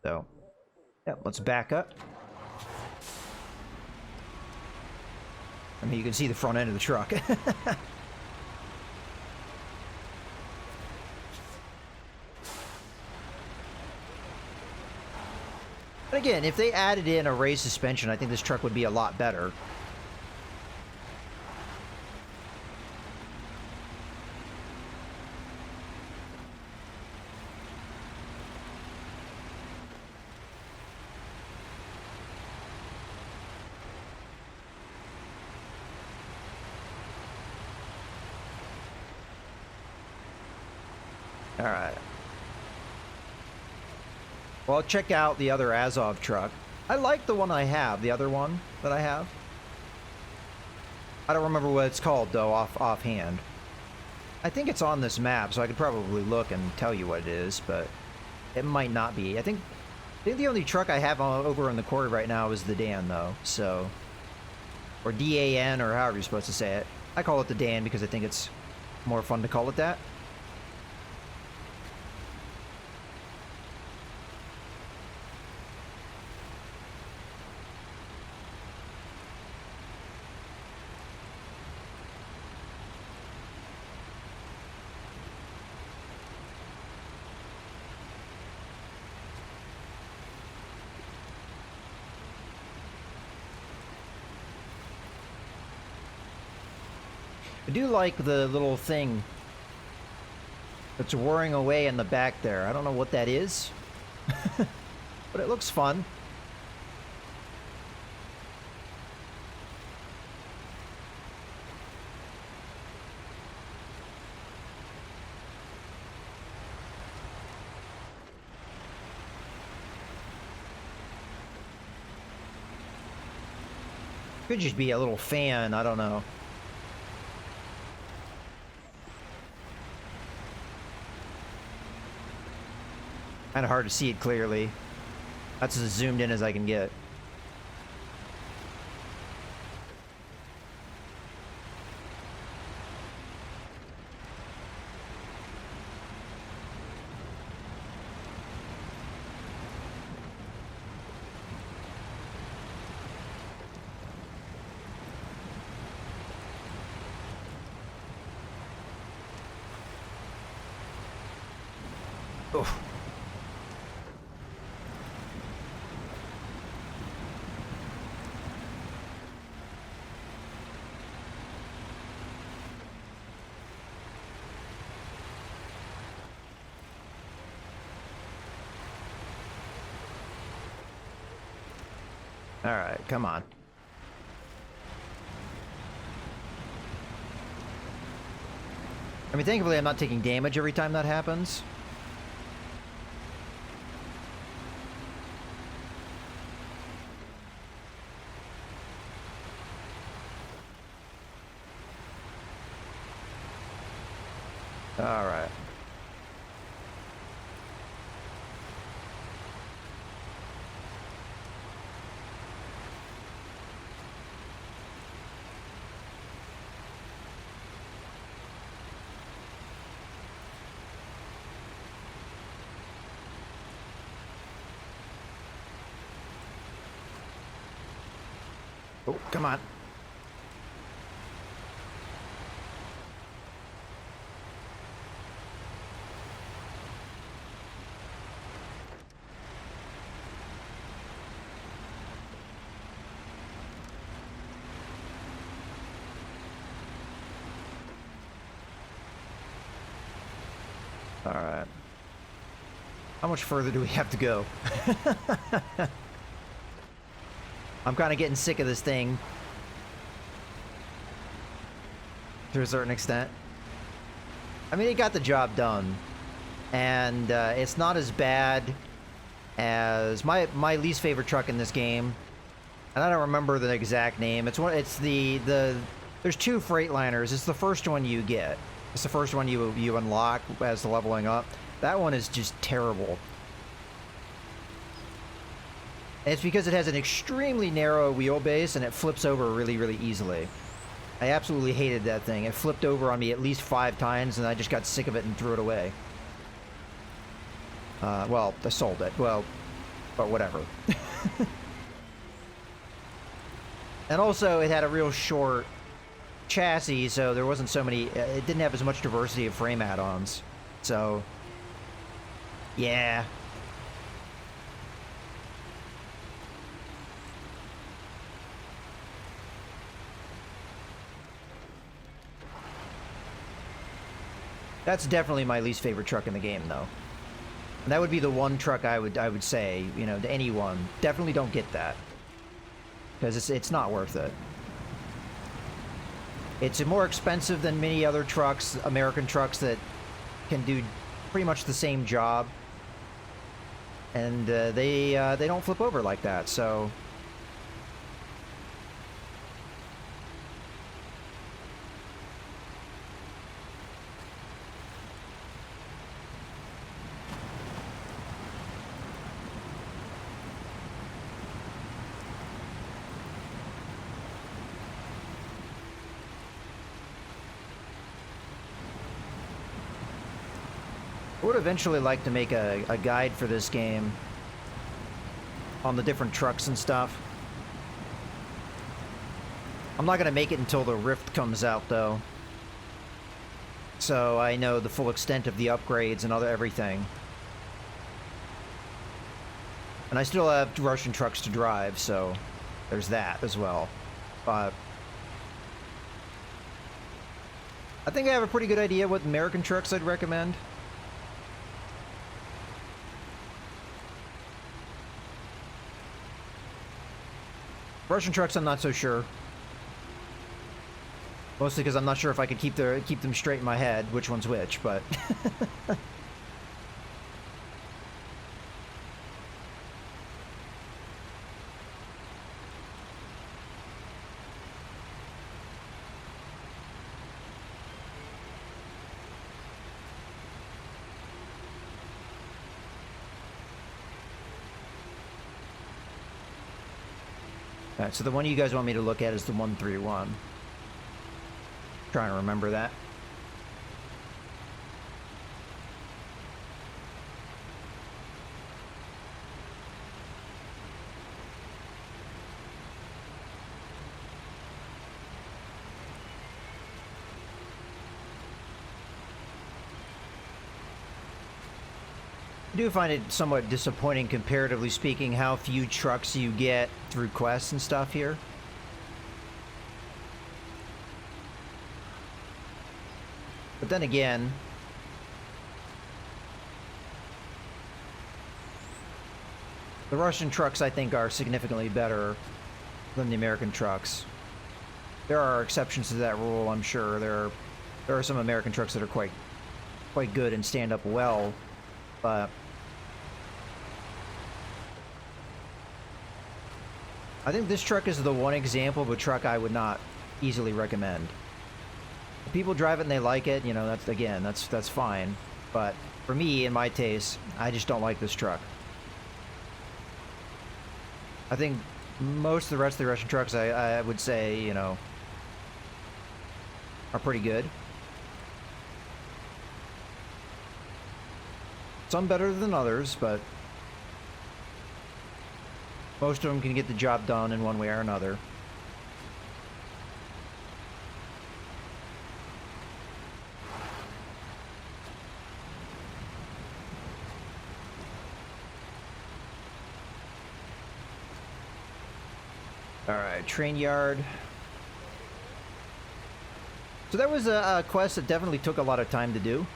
So, yeah, let's back up. I mean, you can see the front end of the truck. But again, if they added in a raised suspension, I think this truck would be a lot better. All right. Well, check out the other Azov truck. I like the one I have, the other one that I have. I don't remember what it's called, though, offhand. I think it's on this map, so I could probably look and tell you what it is, but it might not be. I think the only truck I have over in the corner right now is the Dan, though, so... Or D-A-N, or however you're supposed to say it. I call it the Dan because I think it's more fun to call it that. I do like the little thing that's whirring away in the back there. I don't know what that is, but it looks fun. Could just be a little fan, I don't know. Kind of hard to see it clearly. That's as zoomed in as I can get. Oof. All right, come on. I mean, thankfully I'm not taking damage every time that happens. All right. Oh, come on. All right. How much further do we have to go? I'm kind of getting sick of this thing. To a certain extent. I mean, it got the job done. And it's not as bad as my least favorite truck in this game. And I don't remember the exact name. It's there's two Freightliners. It's the first one you get. It's the first one you unlock as the leveling up. That one is just terrible. And it's because it has an extremely narrow wheelbase and it flips over really, really easily. I absolutely hated that thing. It flipped over on me at least 5 times and I just got sick of it and threw it away. Well, I sold it. Well, But whatever. And also, it had a real short chassis, so there wasn't so many... It didn't have as much diversity of frame add-ons. So, yeah. That's definitely my least favorite truck in the game, though. And that would be the one truck I would say, you know, to anyone, definitely don't get that. Because it's not worth it. It's more expensive than many other trucks, American trucks that can do pretty much the same job. And they don't flip over like that, so... I would eventually like to make a guide for this game on the different trucks and stuff. I'm not going to make it until the Rift comes out, though. So I know the full extent of the upgrades and everything. And I still have Russian trucks to drive, so there's that as well. But I think I have a pretty good idea what American trucks I'd recommend. Russian trucks, I'm not so sure. Mostly because I'm not sure if I could keep them straight in my head, which one's which, but... Alright, so the one you guys want me to look at is the 131. Trying to remember that. I do find it somewhat disappointing, comparatively speaking, how few trucks you get through quests and stuff here. But then again, the Russian trucks, I think, are significantly better than the American trucks. There are exceptions to that rule, I'm sure. There are some American trucks that are quite good and stand up well, but I think this truck is the one example of a truck I would not easily recommend. If people drive it and they like it, you know, that's fine. But for me, in my taste, I just don't like this truck. I think most of the rest of the Russian trucks, I would say, you know, are pretty good. Some better than others, but most of them can get the job done in one way or another. Alright, train yard. So that was a quest that definitely took a lot of time to do.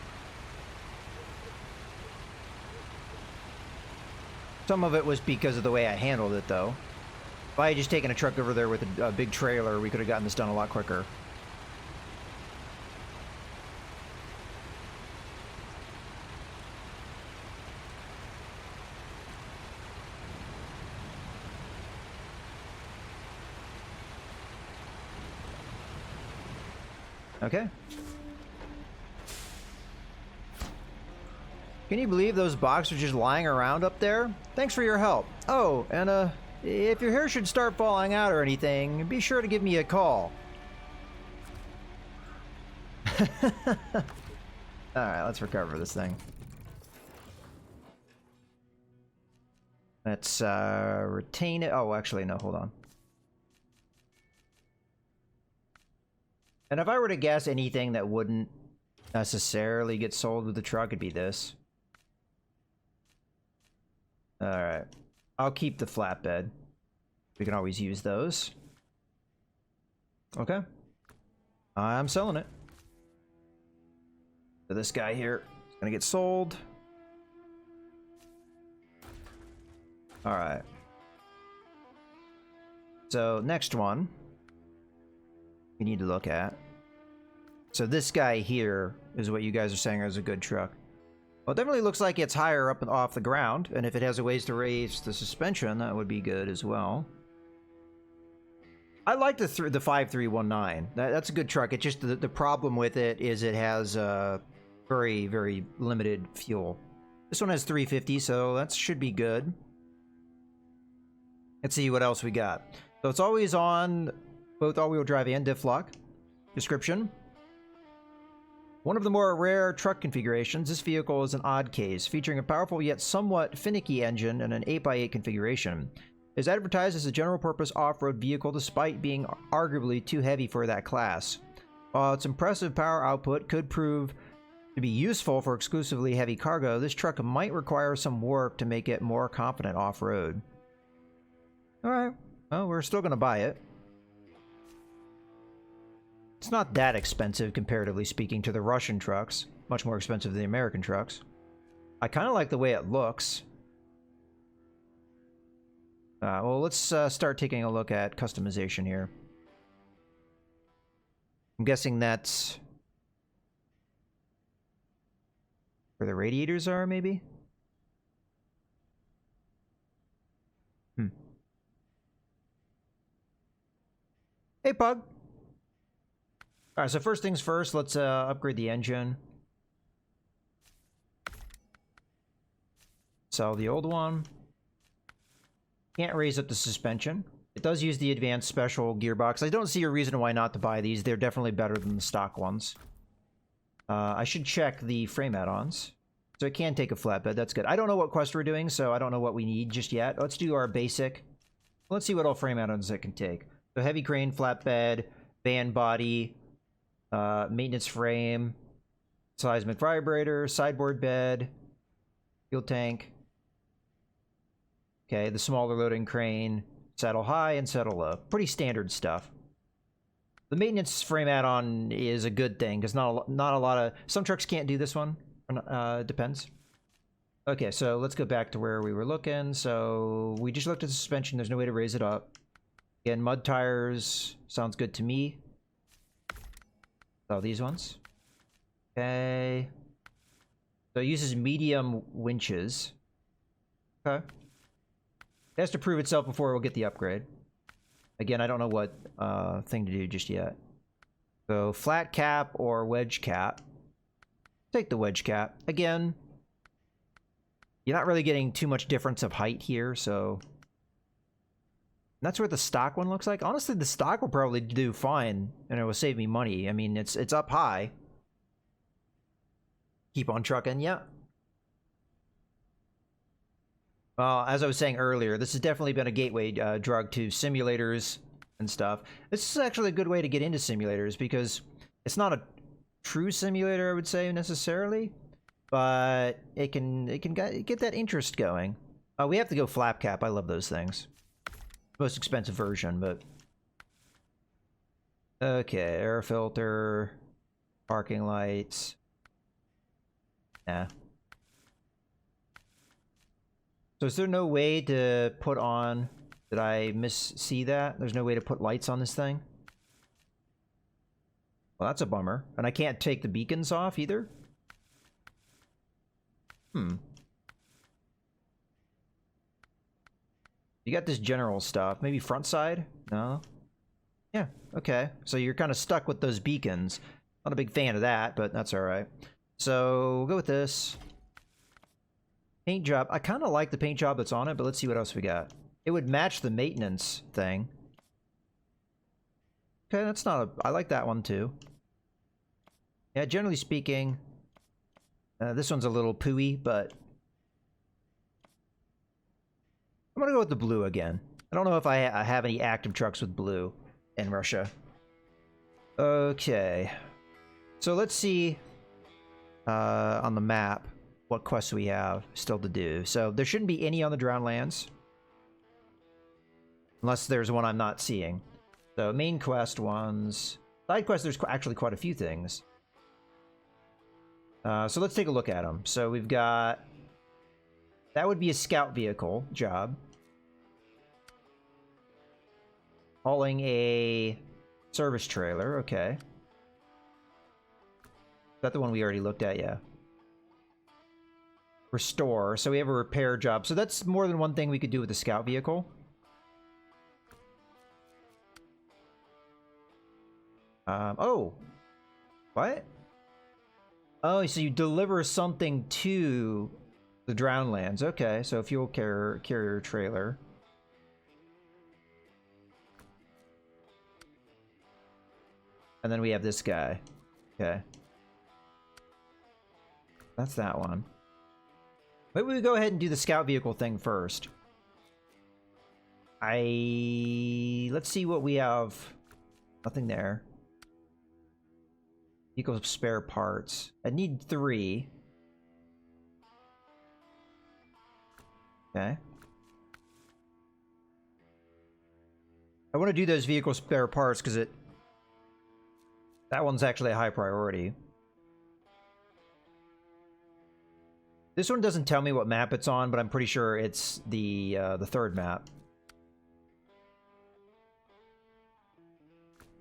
Some of it was because of the way I handled it, though. If I had just taken a truck over there with a big trailer, we could have gotten this done a lot quicker. Okay. Can you believe those boxes are just lying around up there? Thanks for your help. Oh, and if your hair should start falling out or anything, be sure to give me a call. Alright, let's recover this thing. Let's retain it. Oh, actually, no, hold on. And if I were to guess anything that wouldn't necessarily get sold with the truck, it'd be this. Alright. I'll keep the flatbed. We can always use those. Okay. I'm selling it. So this guy here is gonna get sold. Alright. So, next one we need to look at. So this guy here is what you guys are saying is a good truck. Well, it definitely looks like it's higher up and off the ground, and if it has a ways to raise the suspension, that would be good as well. I like the 5319. That's a good truck. It's just the problem with it is it has very, very limited fuel. This one has 350, so that should be good. Let's see what else we got. So it's always on both all-wheel drive and diff lock. Description. One of the more rare truck configurations, this vehicle is an odd case, featuring a powerful yet somewhat finicky engine and an 8x8 configuration. It is advertised as a general-purpose off-road vehicle despite being arguably too heavy for that class. While its impressive power output could prove to be useful for exclusively heavy cargo, this truck might require some work to make it more confident off-road. Alright, well, we're still going to buy it. It's not that expensive, comparatively speaking, to the Russian trucks. Much more expensive than the American trucks. I kind of like the way it looks. Well, let's start taking a look at customization here. I'm guessing that's where the radiators are, maybe? Hey, Pug! Alright, so first things first, let's upgrade the engine. Sell the old one. Can't raise up the suspension. It does use the advanced special gearbox. I don't see a reason why not to buy these. They're definitely better than the stock ones. I should check the frame add-ons. So it can take a flatbed, that's good. I don't know what quest we're doing, so I don't know what we need just yet. Let's do our basic. Let's see what all frame add-ons it can take. So heavy crane, flatbed, van body, maintenance frame, seismic vibrator, sideboard bed, fuel tank. Okay, the smaller loading crane, saddle high and saddle low. Pretty standard stuff. The maintenance frame add-on is a good thing because not a lot of some trucks can't do this one. Depends. Okay, so let's go back to where we were looking. So we just looked at the suspension. There's no way to raise it up. Again, mud tires sounds good to me. So these ones. Okay. So it uses medium winches. Okay. It has to prove itself before we'll get the upgrade. Again, I don't know what thing to do just yet. So flat cap or wedge cap. Take the wedge cap. Again, you're not really getting too much difference of height here, so that's what the stock one looks like. Honestly, the stock will probably do fine, and it will save me money. I mean, it's up high. Keep on trucking, yeah. Well, as I was saying earlier, this has definitely been a gateway drug to simulators and stuff. This is actually a good way to get into simulators because it's not a true simulator, I would say, necessarily, but it can get that interest going. We have to go flap cap. I love those things. Most expensive version, but okay. Air filter, parking lights. Yeah. So is there no way to put on? Did I see that? There's no way to put lights on this thing? Well, that's a bummer. And I can't take the beacons off either? You got this general stuff. Maybe front side? No? Yeah, okay. So you're kind of stuck with those beacons. Not a big fan of that, but that's alright. So we'll go with this. Paint job. I kind of like the paint job that's on it, but let's see what else we got. It would match the maintenance thing. Okay, that's not a... I like that one too. Yeah, generally speaking, this one's a little pooey, but I'm gonna go with the blue again. I don't know if I have any active trucks with blue in Russia. Okay. So let's see on the map what quests we have still to do. So there shouldn't be any on the Drowned Lands. Unless there's one I'm not seeing. So main quest ones. Side quests, there's actually quite a few things. So let's take a look at them. So we've got... That would be a scout vehicle job. Hauling a service trailer, okay. Is that the one we already looked at? Yeah. Restore. So we have a repair job. So that's more than one thing we could do with the scout vehicle. Oh. What? Oh, so you deliver something to the Drowned Lands. Okay, so fuel carrier trailer. And then we have this guy. Okay. That's that one. Maybe we go ahead and do the scout vehicle thing first. Let's see what we have. Nothing there. Equals spare parts. I need 3. Okay. I want to do those vehicle spare parts because that one's actually a high priority. This one doesn't tell me what map it's on, but I'm pretty sure it's the third map.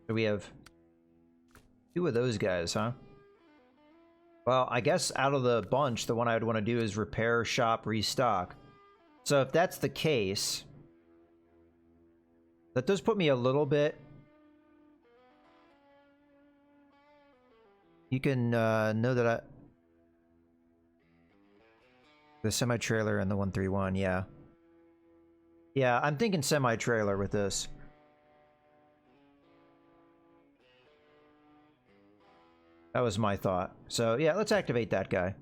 So we have 2 of those guys, huh? Well, I guess out of the bunch, the one I would want to do is repair, shop, restock. So if that's the case, that does put me a little bit... You can know that the semi-trailer and the 131, yeah. Yeah, I'm thinking semi-trailer with this. That was my thought. So yeah, let's activate that guy.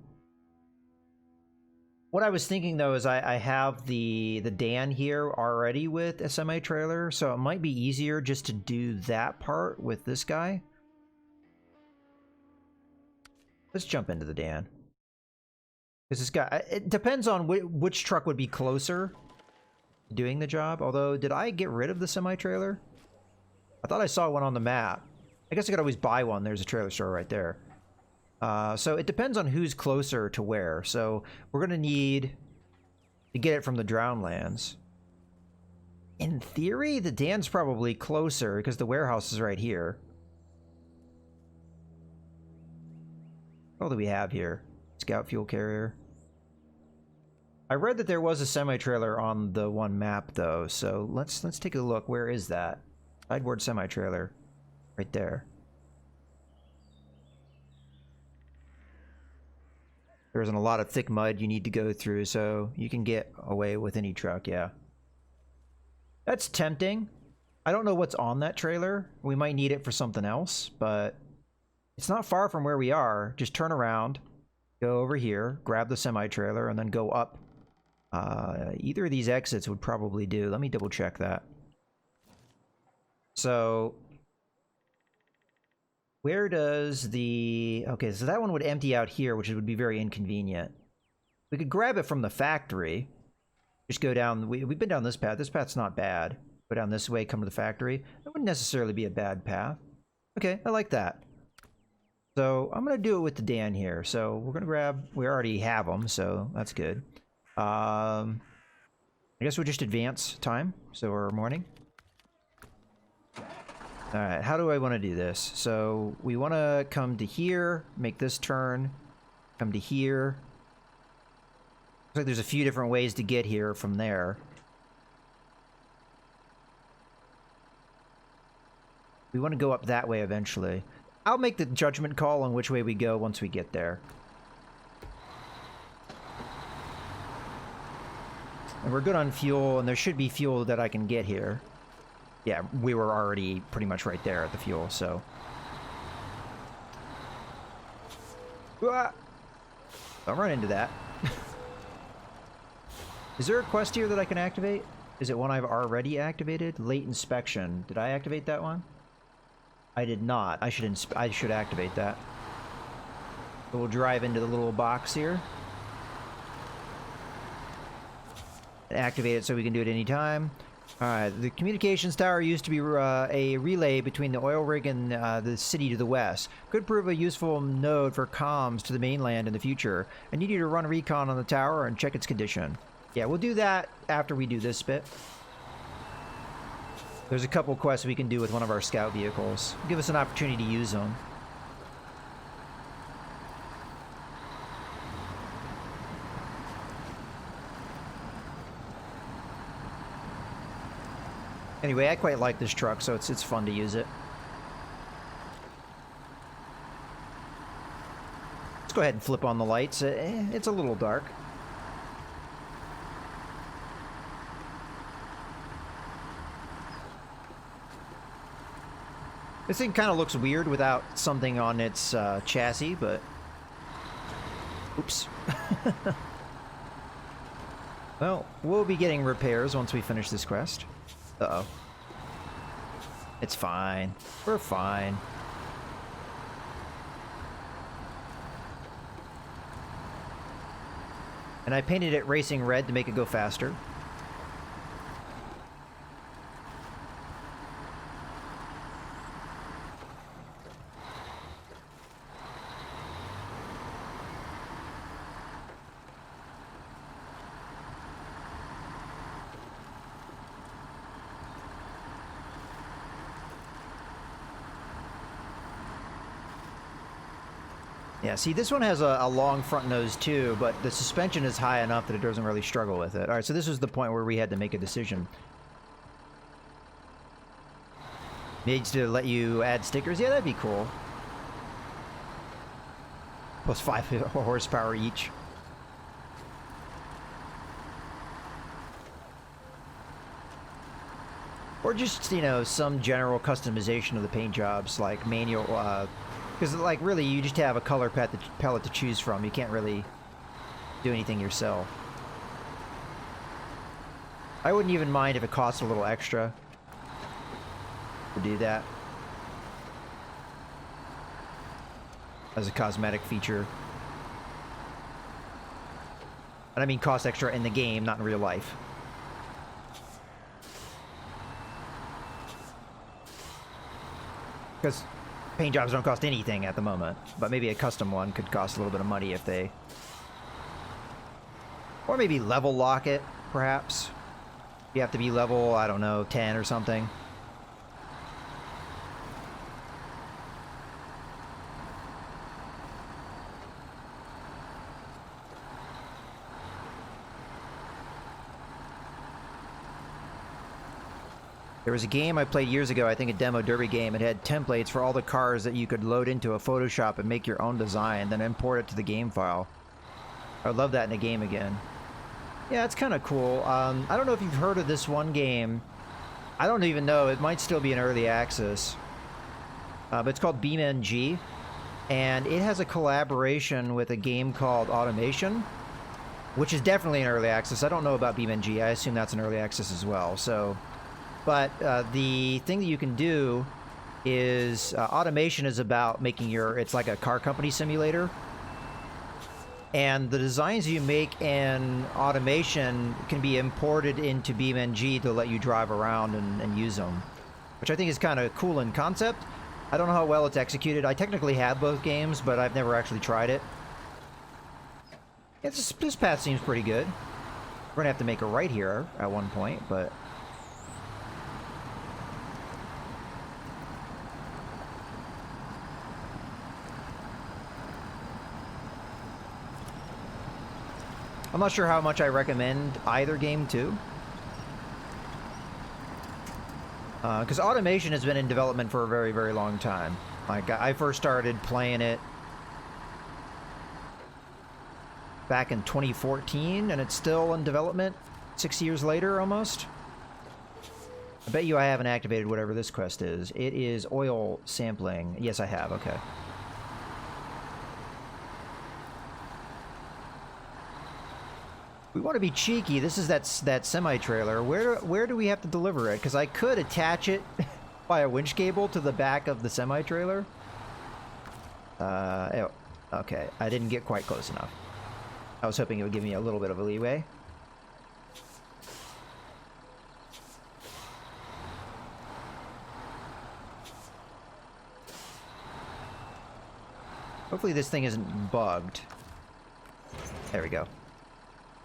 What I was thinking though is I have the Dan here already with a semi-trailer, so it might be easier just to do that part with this guy. Let's jump into the Dan. Because this guy, it depends on which truck would be closer to doing the job. Although, did I get rid of the semi-trailer? I thought I saw one on the map. I guess I could always buy one. There's a trailer store right there. So it depends on who's closer to where. So we're going to need to get it from the Drowned Lands. In theory, the Dan's probably closer because the warehouse is right here. What do we have here? Scout fuel carrier. I read that there was a semi-trailer on the one map though, so let's take a look. Where is that? Sideboard semi-trailer. Right there. There isn't a lot of thick mud you need to go through, so you can get away with any truck, yeah. That's tempting. I don't know what's on that trailer. We might need it for something else, but it's not far from where we are. Just turn around, go over here, grab the semi-trailer, and then go up. Either of these exits would probably do. Let me double check that. So... where does the... okay, so that one would empty out here, which would be very inconvenient. We could grab it from the factory. Just go down... we've been down this path. This path's not bad. Go down this way, come to the factory. That wouldn't necessarily be a bad path. Okay, I like that. So, I'm going to do it with the Dan here. So, we're going to grab... we already have them, so that's good. I guess we'll just advance time. So, we're morning. Alright, how do I want to do this? So, we want to come to here, make this turn, come to here. Looks like there's a few different ways to get here from there. We want to go up that way eventually. I'll make the judgment call on which way we go once we get there. And we're good on fuel, and there should be fuel that I can get here. Yeah, we were already pretty much right there at the fuel, so... don't run into that. Is there a quest here that I can activate? Is it one I've already activated? Late inspection. Did I activate that one? I did not. I should activate that. So we'll drive into the little box here. Activate it so we can do it anytime. Alright, the communications tower used to be a relay between the oil rig and the city to the west. Could prove a useful node for comms to the mainland in the future. I need you to run recon on the tower and check its condition. Yeah, we'll do that after we do this bit. There's a couple quests we can do with one of our scout vehicles. Give us an opportunity to use them. Anyway, I quite like this truck, so it's fun to use it. Let's go ahead and flip on the lights. It's a little dark. This thing kind of looks weird without something on its chassis, but... Oops. Well, we'll be getting repairs once we finish this quest. Uh-oh. It's fine. We're fine. And I painted it racing red to make it go faster. Yeah, see, this one has a long front nose too, but the suspension is high enough that it doesn't really struggle with it. All right, so this was the point where we had to make a decision. Needs to let you add stickers? Yeah, that'd be cool. Plus 5 horsepower each. Or just, you know, some general customization of the paint jobs, like manual, because, like, really, you just have a color palette to choose from. You can't really do anything yourself. I wouldn't even mind if it cost a little extra to do that as a cosmetic feature. And I mean cost extra in the game, not in real life. Because paint jobs don't cost anything at the moment, but maybe a custom one could cost a little bit of money if they... Or maybe level lock it, perhaps. You have to be level, I don't know, 10 or something. There was a game I played years ago, I think a demo derby game. It had templates for all the cars that you could load into a Photoshop and make your own design, then import it to the game file. I would love that in a game again. Yeah, it's kind of cool. I don't know if you've heard of this one game. I don't even know. It might still be in early access. But it's called BeamNG. And it has a collaboration with a game called Automation, which is definitely in early access. I don't know about BeamNG. I assume that's in early access as well. So... But the thing that you can do is automation is about making your... It's like a car company simulator. And the designs you make in automation can be imported into BeamNG to let you drive around and use them. Which I think is kind of cool in concept. I don't know how well it's executed. I technically have both games, but I've never actually tried it. This path seems pretty good. We're going to have to make a right here at one point, but... I'm not sure how much I recommend either game too. Because Automation has been in development for a very, very long time. Like, I first started playing it back in 2014, and it's still in development 6 years later, almost. I bet you I haven't activated whatever this quest is. It is oil sampling. Yes, I have. Okay. We want to be cheeky. This is that semi-trailer. Where do we have to deliver it? Because I could attach it by a winch cable to the back of the semi-trailer. Okay. I didn't get quite close enough. I was hoping it would give me a little bit of a leeway. Hopefully this thing isn't bugged. There we go.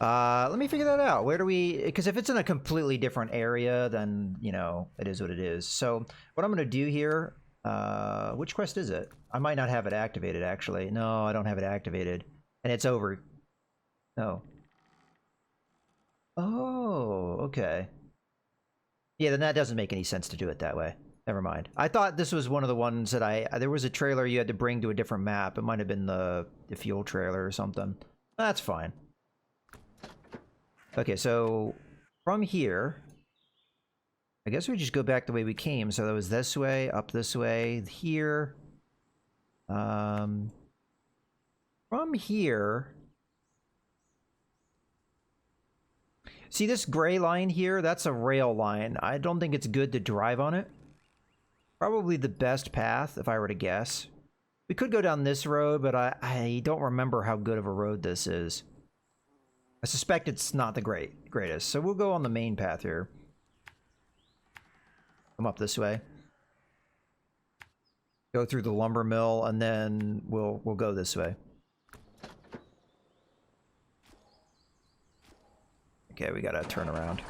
Let me figure that out. Where do we... Because if it's in a completely different area, then, you know, it is what it is. So, what I'm going to do here... which quest is it? I might not have it activated, actually. No, I don't have it activated. And it's over. No. Oh, okay. Yeah, then that doesn't make any sense to do it that way. Never mind. I thought this was one of the ones that there was a trailer you had to bring to a different map. It might have been the fuel trailer or something. That's fine. Okay, so from here, I guess we just go back the way we came. So that was this way, up this way, here. From here... See this gray line here? That's a rail line. I don't think it's good to drive on it. Probably the best path, if I were to guess. We could go down this road, but I don't remember how good of a road this is. I suspect it's not the greatest. So we'll go on the main path here. Come up this way. Go through the lumber mill, and then we'll go this way. Okay, we gotta turn around.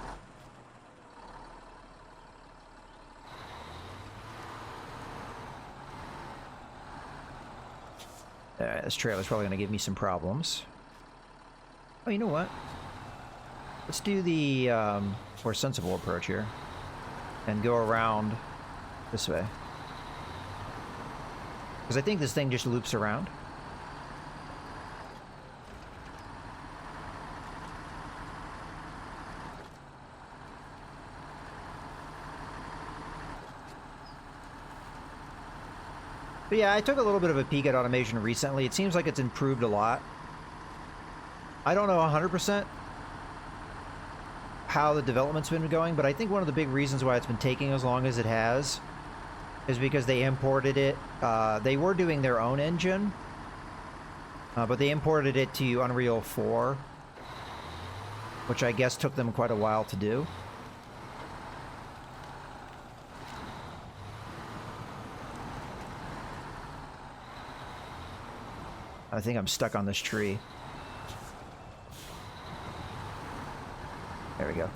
Alright, this trailer's probably gonna give me some problems. Oh, you know what? Let's do the more sensible approach here. And go around this way. Because I think this thing just loops around. But yeah, I took a little bit of a peek at automation recently. It seems like it's improved a lot. I don't know 100% how the development's been going, but I think one of the big reasons why it's been taking as long as it has is because they imported it. They were doing their own engine, but they imported it to Unreal 4, which I guess took them quite a while to do. I think I'm stuck on this tree. There we go.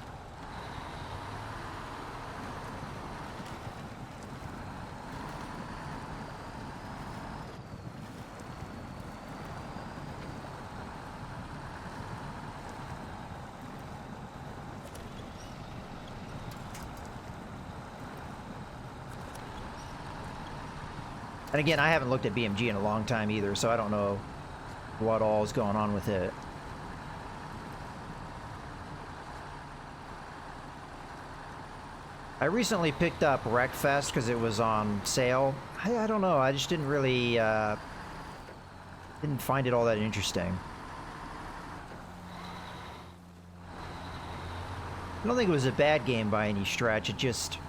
And again, I haven't looked at BMG in a long time either, so I don't know what all is going on with it. I recently picked up Wreckfest because it was on sale. I don't know, I just didn't really, didn't find it all that interesting. I don't think it was a bad game by any stretch, it just...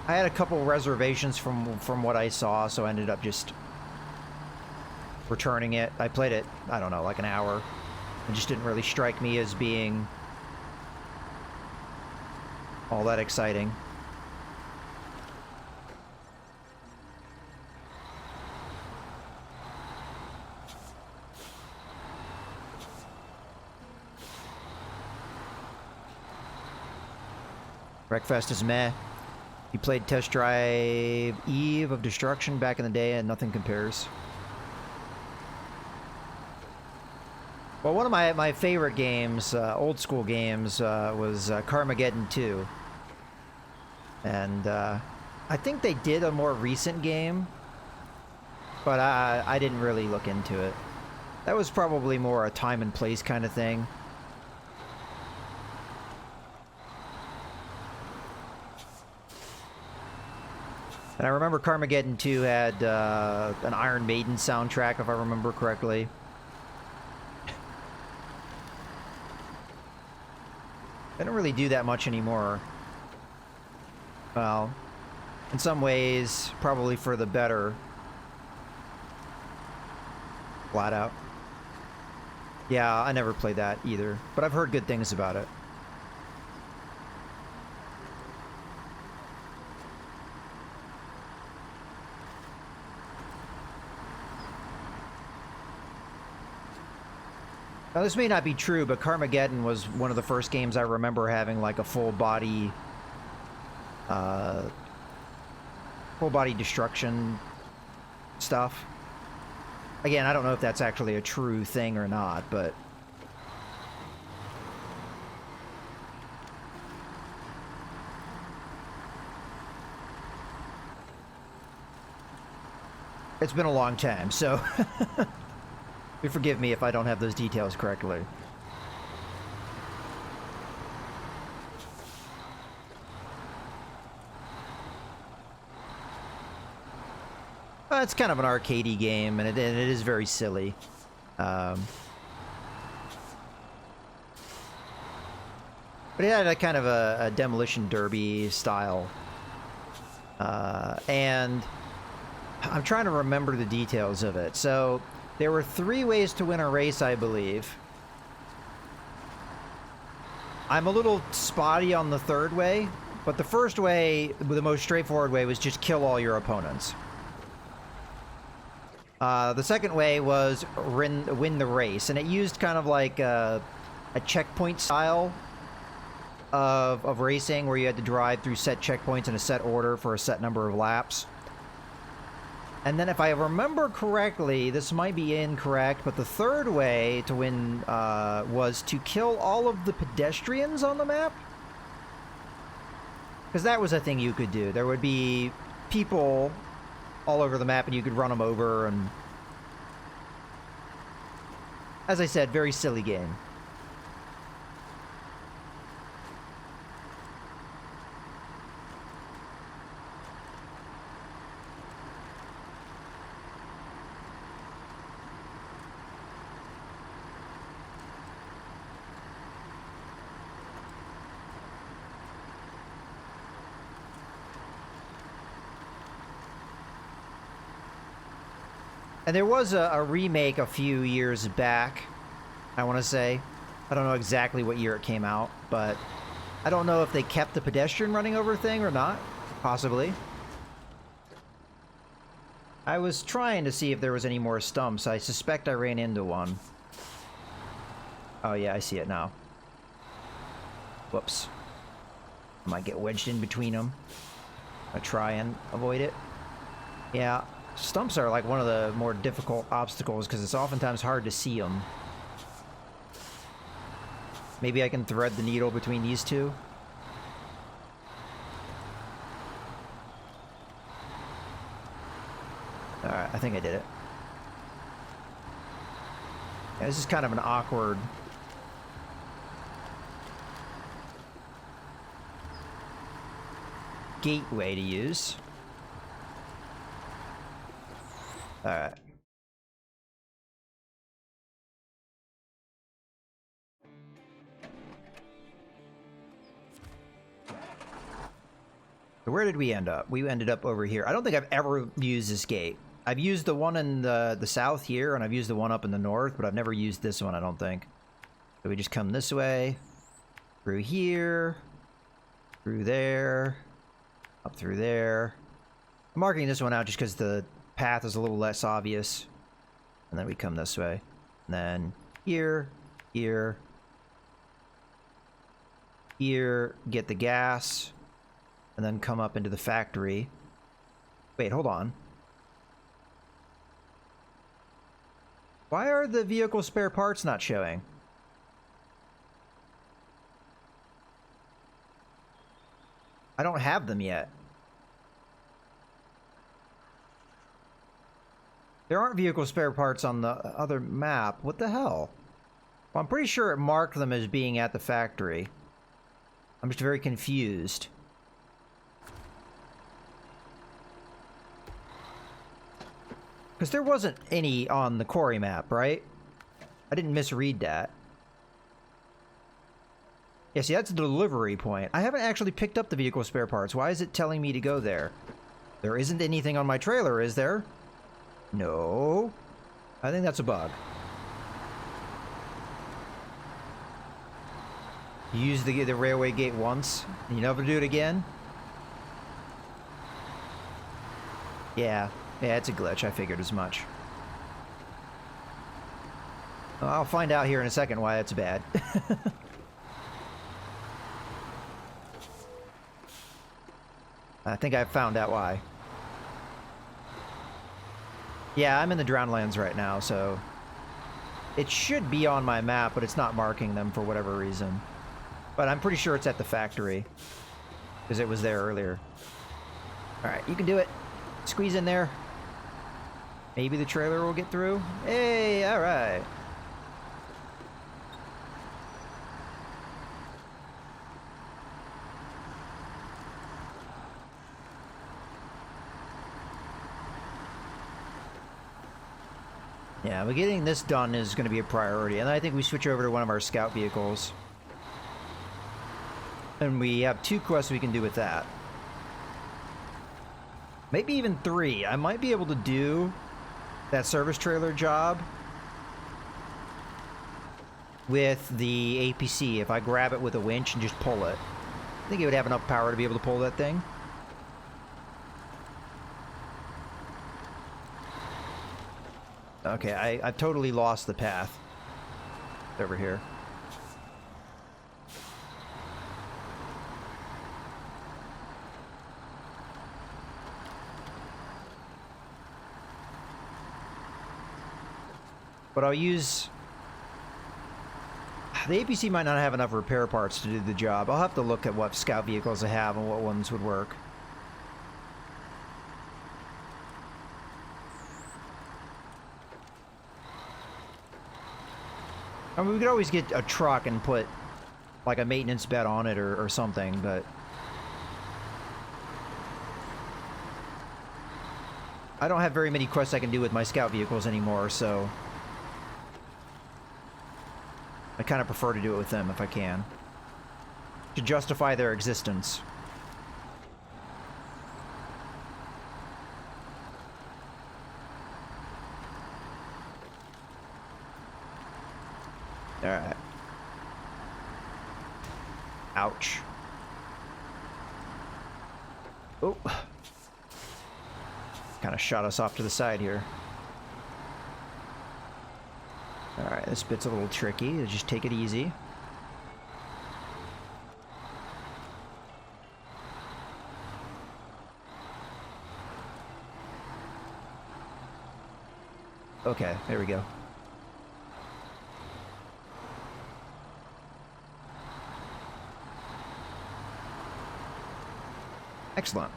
I had a couple reservations from what I saw, so I ended up just returning it. I played it, I don't know, like an hour. It just didn't really strike me as being all that exciting. Wreckfest is meh. You played Test Drive Eve of Destruction back in the day, and nothing compares. Well, one of my favorite games, old school games, was Carmageddon 2. And I think they did a more recent game, but I didn't really look into it. That was probably more a time and place kind of thing. And I remember Carmageddon 2 had an Iron Maiden soundtrack, if I remember correctly. They don't really do that much anymore. Well, in some ways, probably for the better. Flat out. Yeah, I never played that either, but I've heard good things about it. Now, this may not be true, but Carmageddon was one of the first games I remember having like a full body destruction stuff. Again, I don't know if that's actually a true thing or not, but it's been a long time, so you forgive me if I don't have those details correctly. It's kind of an arcadey game, and it is very silly. But it had a kind of a demolition derby style. And I'm trying to remember the details of it. So there were 3 ways to win a race, I believe. I'm a little spotty on the 3rd way, but the first way, the most straightforward way, was just kill all your opponents. The second way was win the race, and it used kind of like a checkpoint style of racing, where you had to drive through set checkpoints in a set order for a set number of laps. And then if I remember correctly, this might be incorrect, but the 3rd way to win was to kill all of the pedestrians on the map. Because that was a thing you could do. There would be people all over the map, and you could run them over, and as I said, very silly game. And there was a remake a few years back, I want to say. I don't know exactly what year it came out, but I don't know if they kept the pedestrian running over thing or not. Possibly. I was trying to see if there was any more stumps. I suspect I ran into one. Oh yeah, I see it now. Whoops. I might get wedged in between them. I try and avoid it. Yeah. Stumps are like one of the more difficult obstacles because it's oftentimes hard to see them. Maybe I can thread the needle between these two. Alright, I think I did it. Yeah, this is kind of an awkward gateway to use. Alright. So where did we end up? We ended up over here. I don't think I've ever used this gate. I've used the one in the south here, and I've used the one up in the north, but I've never used this one, I don't think. So we just come this way, through here, through there, up through there. I'm marking this one out just because the path is a little less obvious. And then we come this way. And then here, here, here, get the gas, and then come up into the factory. Wait, hold on. Why are the vehicle spare parts not showing? I don't have them yet. There aren't vehicle spare parts on the other map. What the hell? Well, I'm pretty sure it marked them as being at the factory. I'm just very confused. Because there wasn't any on the quarry map, right? I didn't misread that. Yeah, see, that's the delivery point. I haven't actually picked up the vehicle spare parts. Why is it telling me to go there? There isn't anything on my trailer, is there? No. I think that's a bug. You use the railway gate once, and you never do it again? Yeah, it's a glitch. I figured as much. I'll find out here in a second why that's bad. I think I found out why. Yeah, I'm in the Drownlands right now, so it should be on my map, but it's not marking them for whatever reason. But I'm pretty sure it's at the factory, because it was there earlier. Alright, you can do it. Squeeze in there. Maybe the trailer will get through. Hey, alright. Yeah, but getting this done is going to be a priority. And I think we switch over to one of our scout vehicles. And we have 2 quests we can do with that. Maybe even 3. I might be able to do that service trailer job with the APC if I grab it with a winch and just pull it. I think it would have enough power to be able to pull that thing. Okay, I've totally lost the path. It's over here. But I'll use... The APC might not have enough repair parts to do the job. I'll have to look at what scout vehicles I have and what ones would work. I mean, we could always get a truck and put, like, a maintenance bed on it or something, but... I don't have very many quests I can do with my scout vehicles anymore, so... I kind of prefer to do it with them if I can. To justify their existence. Alright. Ouch. Oh. Kind of shot us off to the side here. Alright, this bit's a little tricky. Just take it easy. Okay, there we go. Excellent.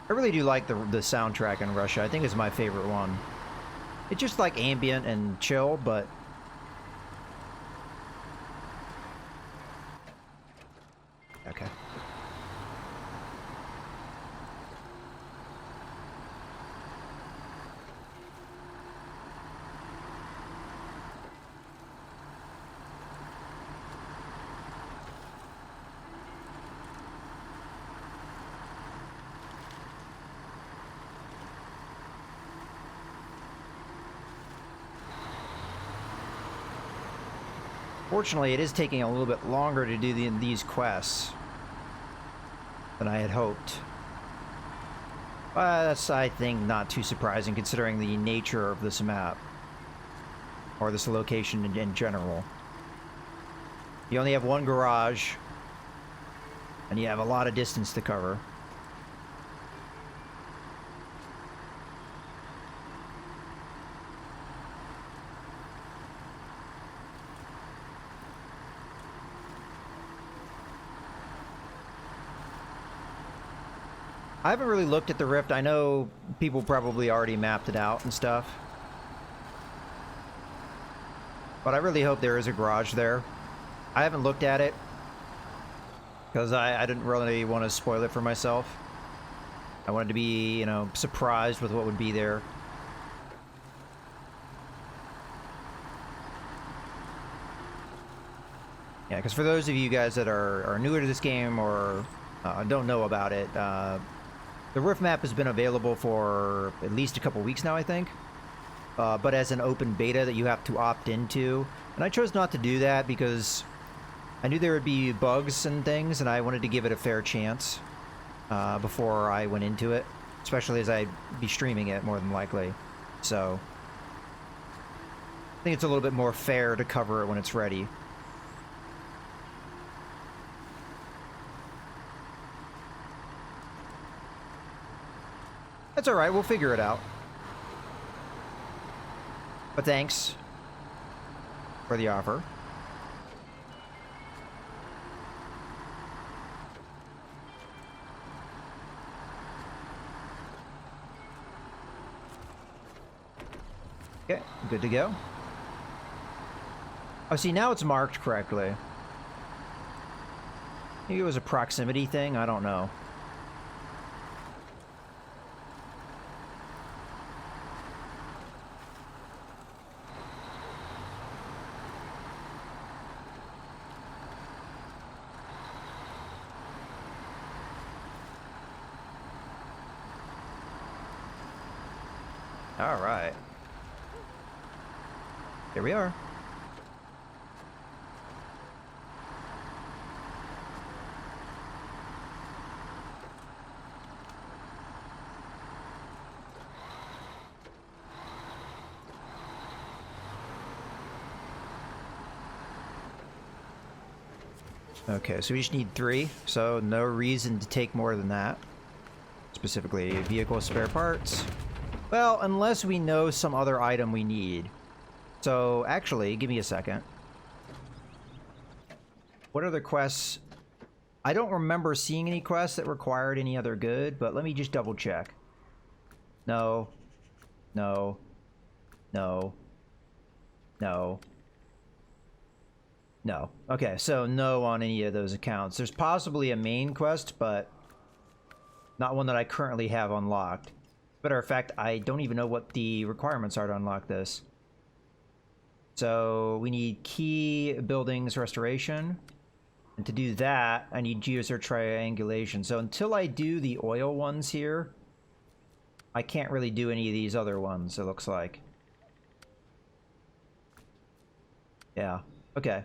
I really do like the soundtrack in Russia. I think it's my favorite one. It's just like ambient and chill, but... Okay. Fortunately, it is taking a little bit longer to do these quests than I had hoped. That's, I think, not too surprising considering the nature of this map. Or this location in general. You only have one garage, and you have a lot of distance to cover. I haven't really looked at the rift. I know people probably already mapped it out and stuff. But I really hope there is a garage there. I haven't looked at it because I didn't really want to spoil it for myself. I wanted to be, you know, surprised with what would be there. Yeah, because for those of you guys that are newer to this game or don't know about it, the roof map has been available for at least a couple weeks now, I think. But as an open beta that you have to opt into. And I chose not to do that because I knew there would be bugs and things, and I wanted to give it a fair chance before I went into it. Especially as I'd be streaming it, more than likely. So I think it's a little bit more fair to cover it when it's ready. That's alright, we'll figure it out. But thanks for the offer. Okay, good to go. Oh, see, now it's marked correctly. Maybe it was a proximity thing, I don't know. All right. Here we are. Okay, so we just need 3, so no reason to take more than that. Specifically, vehicle spare parts. Well, unless we know some other item we need. So, actually, give me a second. What other quests? I don't remember seeing any quests that required any other good, but let me just double check. No. No. No. No. No. Okay, so no on any of those accounts. There's possibly a main quest, but not one that I currently have unlocked. Matter of fact, I don't even know what the requirements are to unlock this. So we need key buildings restoration. And to do that, I need geosphere triangulation. So until I do the oil ones here, I can't really do any of these other ones, it looks like. Yeah, okay.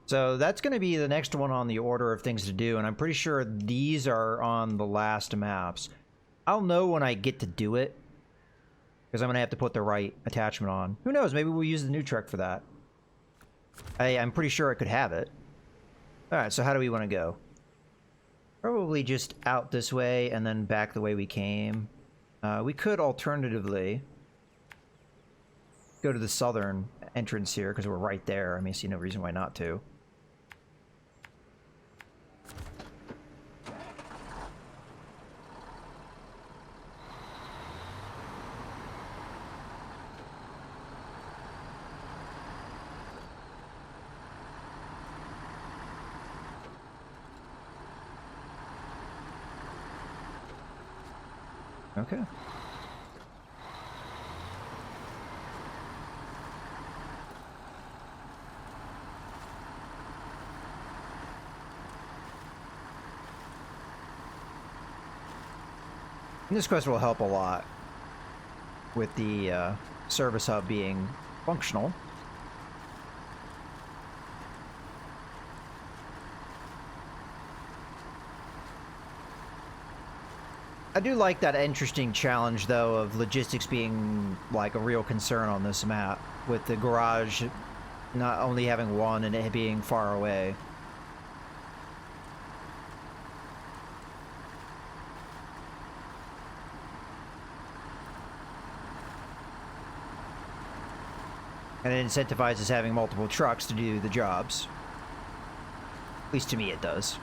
So that's going to be the next one on the order of things to do, and I'm pretty sure these are on the last maps. I'll know when I get to do it, because I'm going to have to put the right attachment on. Who knows, maybe we'll use the new truck for that. I'm pretty sure I could have it. Alright, so how do we want to go? Probably just out this way and then back the way we came. We could alternatively go to the southern entrance here, because we're right there. I mean, I see no reason why not to. Okay. And this quest will help a lot with the service hub being functional. I do like that interesting challenge, though, of logistics being, like, a real concern on this map, with the garage not only having one and it being far away. And it incentivizes having multiple trucks to do the jobs. At least to me it does.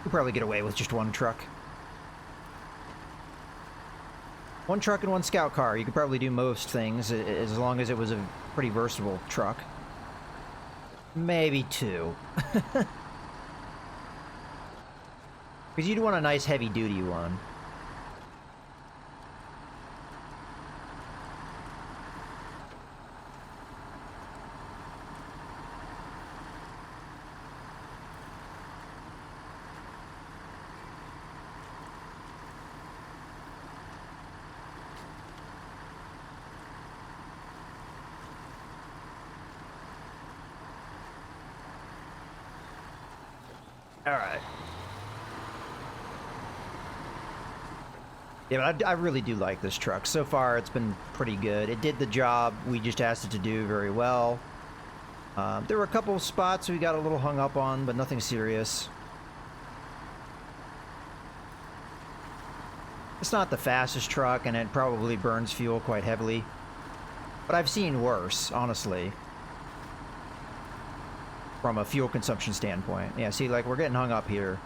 You'll probably get away with just one truck. One truck and one scout car. You could probably do most things as long as it was a pretty versatile truck. Maybe two. Because you'd want a nice heavy-duty one. Alright. Yeah, but I really do like this truck. So far, it's been pretty good. It did the job we just asked it to do very well. There were a couple of spots we got a little hung up on, but nothing serious. It's not the fastest truck, and it probably burns fuel quite heavily. But I've seen worse, honestly. From a fuel consumption standpoint. Yeah, see, like, we're getting hung up here.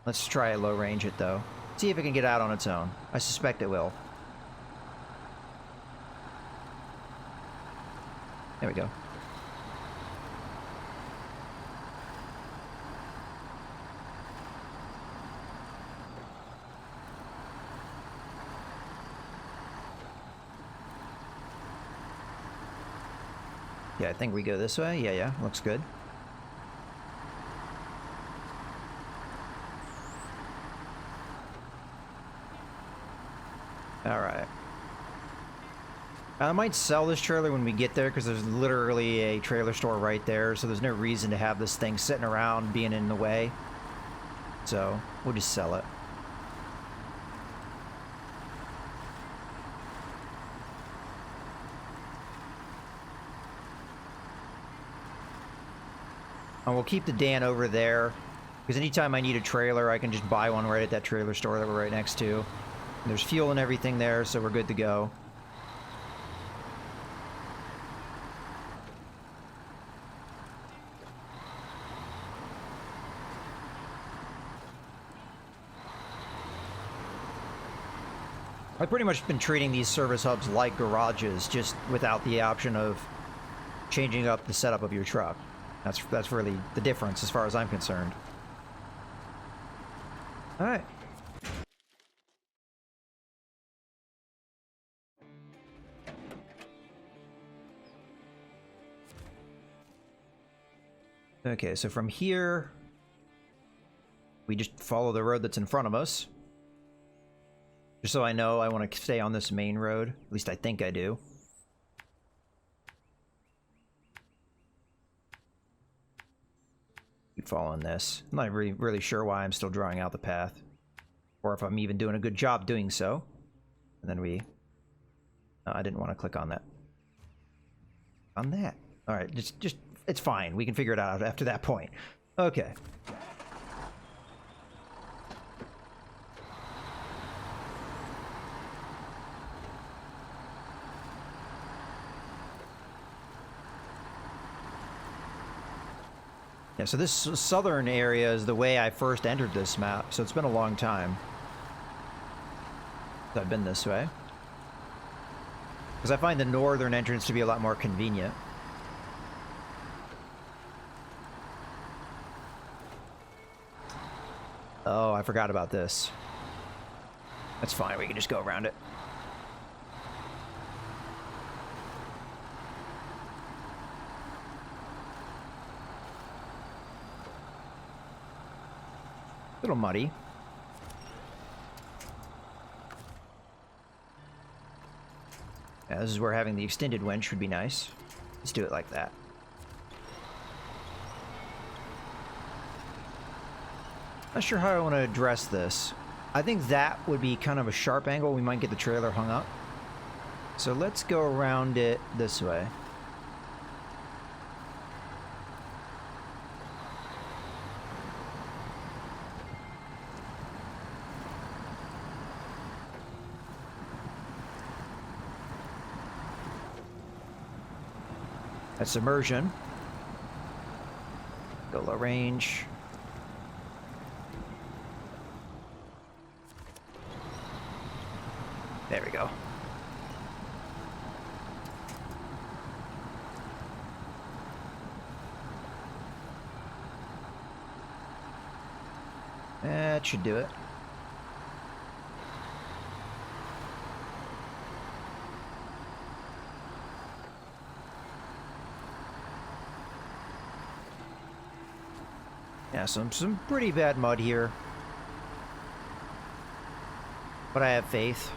Let's try to low range it, though. See if it can get out on its own. I suspect it will. There we go. Yeah, I think we go this way. Yeah, looks good. Alright. I might sell this trailer when we get there, because there's literally a trailer store right there, so there's no reason to have this thing sitting around being in the way. So, we'll just sell it. And we'll keep the Dan over there, because anytime I need a trailer, I can just buy one right at that trailer store that we're right next to. And there's fuel and everything there, so we're good to go. I've pretty much been treating these service hubs like garages, just without the option of changing up the setup of your truck. That's really the difference as far as I'm concerned. Alright. Okay, so from here, we just follow the road that's in front of us. Just so I know I want to stay on this main road. At least I think I do. Keep following this. I'm not really sure why I'm still drawing out the path. Or if I'm even doing a good job doing so. And then we... I didn't want to click on that. On that. Alright, just... It's fine. We can figure it out after that point. Okay. Yeah, so this southern area is the way I first entered this map, so it's been a long time. I've been this way. Because I find the northern entrance to be a lot more convenient. Oh, I forgot about this. That's fine, we can just go around it. A little muddy. Yeah, this is where having the extended winch would be nice. Let's do it like that. Not sure how I want to address this. I think that would be kind of a sharp angle. We might get the trailer hung up. So let's go around it this way. That's submersion. Go low range. There we go. That should do it. Yeah, some pretty bad mud here. But I have faith.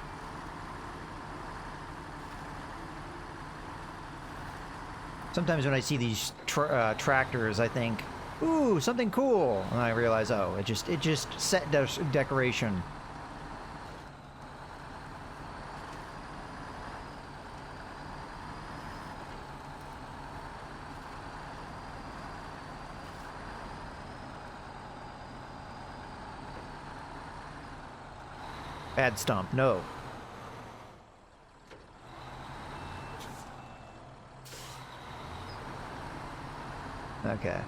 Sometimes when I see these tractors, I think, ooh, something cool. And I realize, oh, it just set decoration. Bad stump, no. Okay.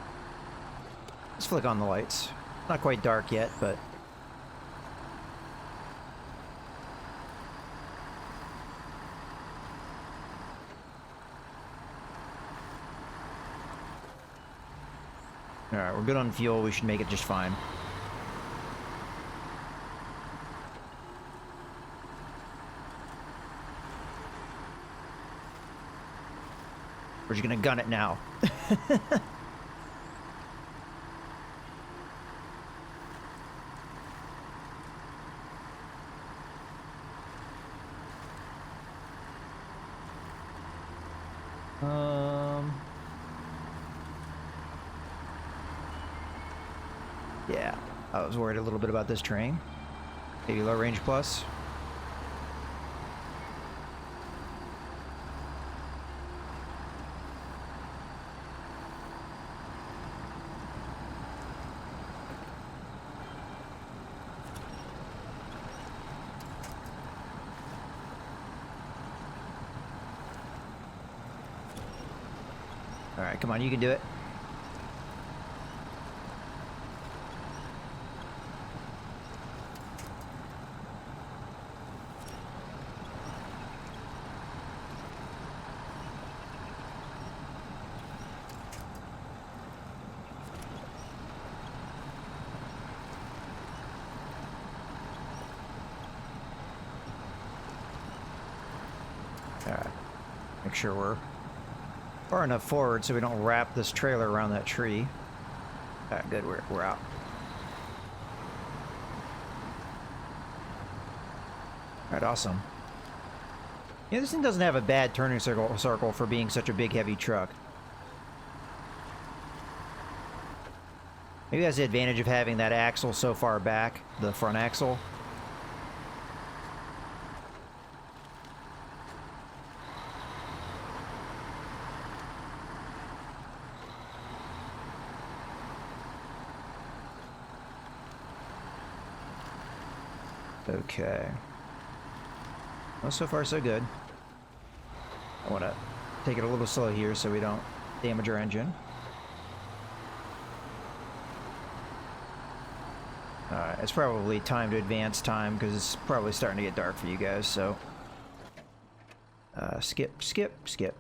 Let's flick on the lights. Not quite dark yet, but... Alright, we're good on fuel. We should make it just fine. We're just gonna gun it now. Yeah, I was worried a little bit about this train. Maybe low range plus. All right, come on, you can do it. All right, make sure we're far enough forward so we don't wrap this trailer around that tree. All right, good, we're out. All right, awesome. Yeah, this thing doesn't have a bad turning circle for being such a big, heavy truck. Maybe it has the advantage of having that axle so far back, the front axle. Okay. Well, so far so good. I want to take it a little slow here so we don't damage our engine. Alright, it's probably time to advance time because it's probably starting to get dark for you guys, so... skip, skip, skip.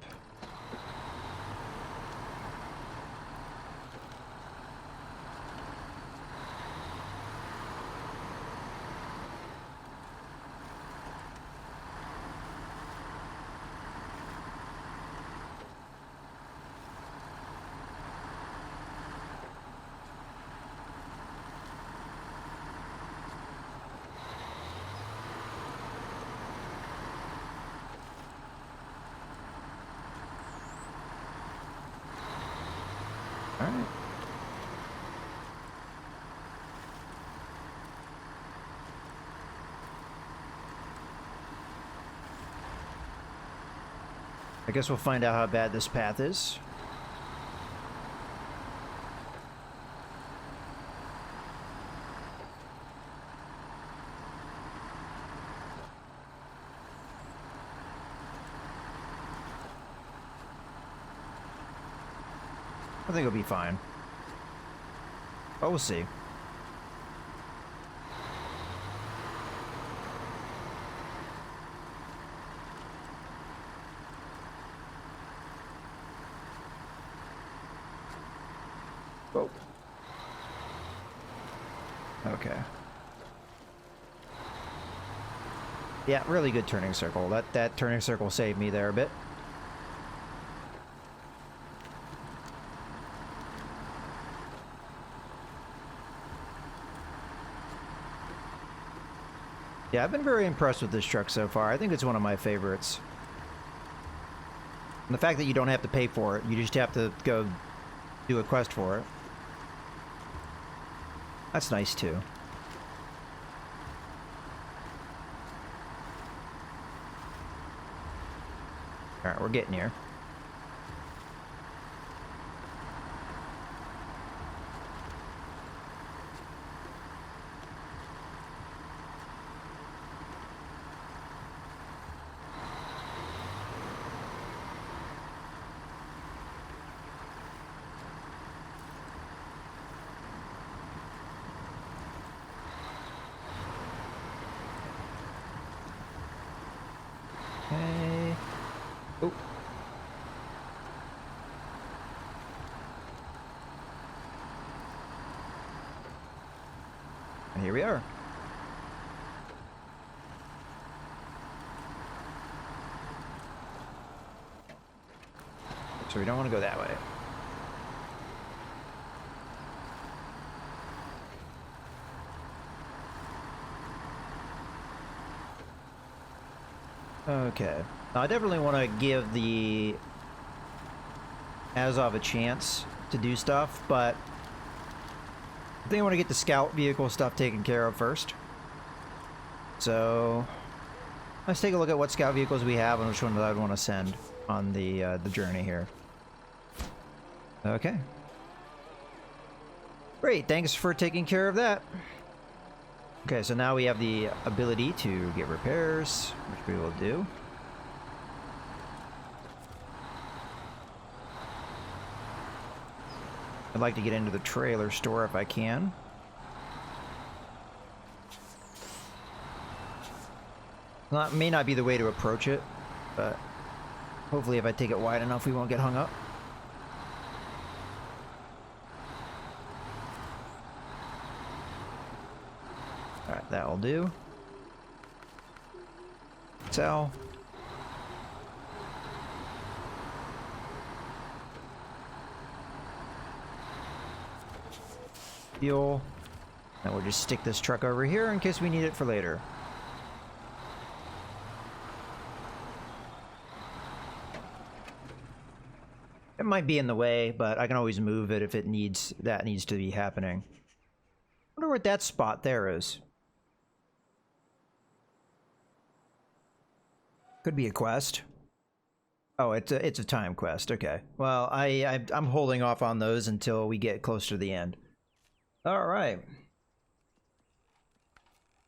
Alright. I guess we'll find out how bad this path is. I think it'll be fine. But we'll see. Whoa. Okay. Yeah, really good turning circle. That turning circle saved me there a bit. Yeah, I've been very impressed with this truck so far. I think it's one of my favorites. And the fact that you don't have to pay for it, you just have to go do a quest for it. That's nice too. Alright, we're getting here. Okay. Oh. And here we are. So we don't want to go that way. Okay. Now, I definitely want to give the Azov a chance to do stuff, but I think I want to get the scout vehicle stuff taken care of first. So let's take a look at what scout vehicles we have and which ones I'd want to send on the journey here. Okay. Great, thanks for taking care of that. Okay, so now we have the ability to get repairs, which we will do. I'd like to get into the trailer store if I can. Well, that may not be the way to approach it, but hopefully if I take it wide enough we won't get hung up. Alright, that'll do. Sell. Fuel. Now we'll just stick this truck over here in case we need it for later. It might be in the way, but I can always move it if it needs to be happening. I wonder what that spot there is. Could be a quest. Oh, it's a time quest. Okay. Well, I'm holding off on those until we get close to the end. All right.